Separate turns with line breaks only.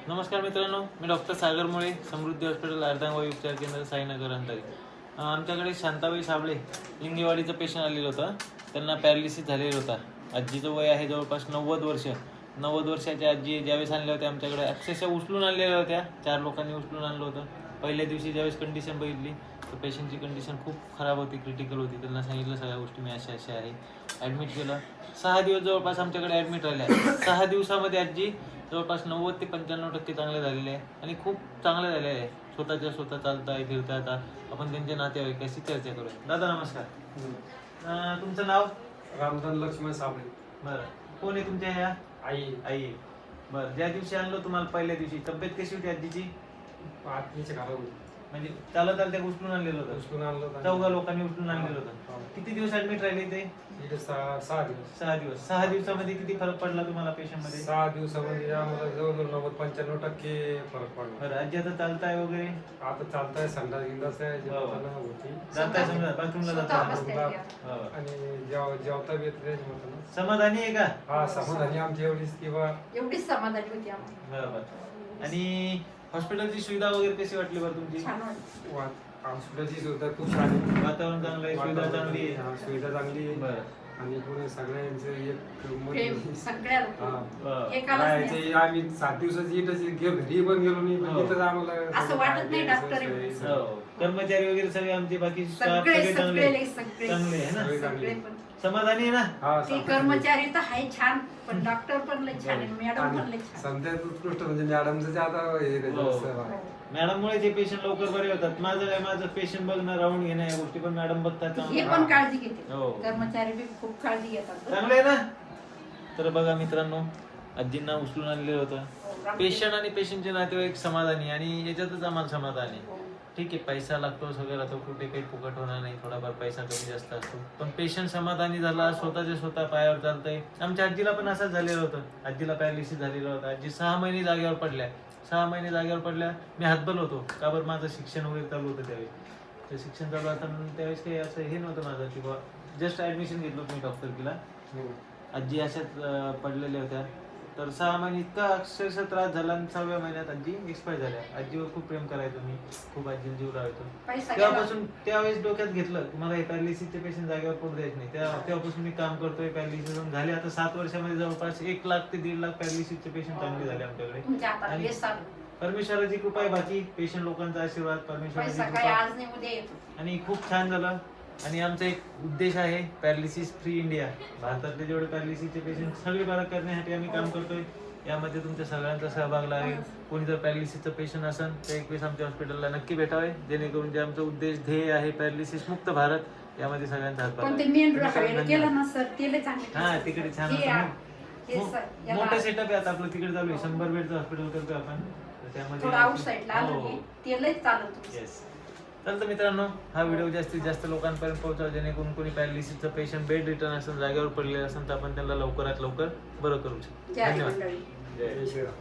नमस्कार मित्रांनो, मी डॉक्टर सागर मुळे, समृद्धी हॉस्पिटल अर्धांगवायू उपचार केंद्र, साईनगर अंतरी. आमच्याकडे शांताबाई साबळे लिंगेवाडीचं पेशंट आलेलं होतं. त्यांना पॅरालिसिस झालेला होता. आजीचं वय आहे जवळपास 90 वर्ष. 90 वर्षाच्या आजी ज्यावेळेस आणल्या होत्या आमच्याकडे, अक्षरशः उचलून आणलेल्या होत्या. 4 लोकांनी उचलून आणलं होतं. पहिल्या दिवशी ज्यावेळेस कंडिशन बघितली तर पेशंटची कंडिशन खूप खराब होती, क्रिटिकल होती. त्यांना सांगितलं सगळ्या गोष्टी मी अशा आहे. ॲडमिट केलं. 6 दिवस जवळपास आमच्याकडे ॲडमिट राहिल्या. 6 दिवसामध्ये आजी जवळपास 90 ते 95% चांगले झालेले आहे आणि खूप चांगले झालेले आहे. स्वतः चालताय, फिरता. आता आपण त्यांच्या नातेवाईकाशी चर्चा करूया. दादा नमस्कार. तुमचं नाव?
रामधन लक्ष्मण साबळे.
बरं, कोण आहे तुमच्या ह्या?
आई.
बरं, ज्या दिवशी आणलं तुम्हाला पहिल्या दिवशी तब्येत कशी होती आजीची?
आत्मीच्या घरावर
म्हणजे चालत उचलून आणलेलं होतं?
उचलून आणलं होतं.
14 लोकांनी उचलून आणलेलं होतं. किती दिवस ऍडमिट राहिले ते?
इथे 6 दिवस.
6 दिवस. 6 दिवसामध्ये किती फरक पडला तुम्हाला पेशंट मध्ये?
6 दिवसामध्ये आम्हाला जवळजवळ 90-95% फरक पडला.
बरं, आजी आता चालताय वगैरे?
आता चालताय, संडास गिंडास आहे, होती.
जाताय, समजा बाथरूमला जाताय
आणि जेवता बी येत
समाधानी आहे का?
हा, समाधानी आमची
एवढीच समाधानी होती आम्हाला.
बरोबर. आणि हॉस्पिटलची सुविधा वगैरे कशी वाटली बरं तुमची?
छान वाटलं.
हॉस्पिटलची सुविधा खूप छान आहे.
वातावरण चांगलं आहे, सुविधा चांगली आहे.
हा, सुविधा चांगली आहे.
बरं.
आणि पुढे सगळ्यांचं एक
प्रेम सगळ्या एकालाच
राहायचं.
नाही.
आम्ही 7 दिवसाची घरी पण गेलो नाही, पण
हो.
इथंच आम्हाला
असं वाटत नाही डॉक्टर आहे म्हणून.
हो. कर्मचारी वगैरे सगळे आमचे बाकी स्टाफ
सगळे
सगळे चांगले
सगळे
चांगले आहे ना?
सगळे
सगळे पण
समाधानी आहे ना?
हा,
ते कर्मचारी तर आहे छान, पण डॉक्टर पण लय छान आहे, मॅडम पण लय छान.
सध्यात उत्कृष्ट म्हणजे मॅडमचं जे आता हे त्याच्यात
हो.
सहभाग आहे.
मॅडम मुळे जे पेशंट लवकर बरे होतात. माझं पेशंट बघणं, राहून घेणं या गोष्टी पण मॅडम बघतात.
हे पण काळजी घेते.
हो.
कर्मचारी बी खूप काळजी घेतात.
चांगलं आहे ना? तर बघा मित्रांनो, आजींना उचलून आणलेलं होतं. पेशंट आणि पेशंटचे नातेवाईक समाधानी, आणि याच्यातच आम्हाला समाधान आहे. ठीक आहे, पैसा लागतो, सगळं राहतो, कुठे काही फुकट होणार नाही. थोडाफार पैसा कमी जास्त असतो, पण पेशंट समाधानी झाला, स्वतः पायावर चालतंय. आमच्या आजीला पण असंच झालेलं होतं. आजीला पॅरालिसिस झालेलं होतं. आजी 6 महिने जागेवर पडल्या. 6 महिने जागेवर पडल्या. मी हातबल होतो, का बरं, माझं शिक्षण वगैरे चालू होतं त्यावेळी. ते शिक्षण चालू असताना त्यावेळेस काही असं हे नव्हतं माझं, की बा जस्ट ॲडमिशन घेतलं होतं मी डॉक्टरकीला. आजी अशाच पडलेल्या होत्या. तर 6 महिने इतका अक्षरशः त्रास झाला, आणि 6व्या महिन्यात आजी एक्सपायर झाल्या. आजीवर खूप प्रेम करायचो मी, खूप आजीला जीव लावायचो. तेव्हापासून त्यावेळेस डोक्यात घेतलं की मला हे पॅरालिसिसचे पेशंट जागेवर पडू द्यायचे नाही. तेव्हापासून मी काम करतोय. पॅरालिसिस झाले आता 7 वर्षामध्ये जवळपास 1 लाख ते 1.5 लाख पॅरालिसिसचे पेशंट चांगले झाले आमच्याकडे. आणि परमेश्वराची कृपा आहे, बाकी पेशंट लोकांचा आशीर्वाद, परमेश्वराची कृपा. आणि खूप छान झालं. आणि आमचा एक उद्देश आहे, पॅरालिसिस फ्री इंडिया. भारतातले जेवढे पॅरालिसिसचे पेशंट सगळे बरे करण्यासाठी आम्ही काम करतोय. यामध्ये तुमच्या सगळ्यांचा सहभाग लागेल. कोणी जर पॅरालिसिसचं पेशंट असेल तर एक वेळेस आमच्या हॉस्पिटलला नक्की भेटावे, जेणेकरून जे आमचा उद्देश ध्येय आहे पॅरालिसिस मुक्त भारत, यामध्ये सगळ्यांचा हातभार
हा
तिकडे छान मोठं सेटअप आहे. आता आपलं तिकडे चालू आहे, 100 बेडचं हॉस्पिटल करतोय आपण. तर त्यामध्ये चालतं मित्रांनो, हा व्हिडिओ जास्तीत जास्त लोकांपर्यंत पोहोचावा, जेणेकरून कोणी पॅरालिसिसचं पेशंट बेड रिटर्न असेल, जागेवर पडलेलं असेल, तर आपण त्यांना लवकरात लवकर बरं करू शकतो. धन्यवाद.
जय श्रीराम.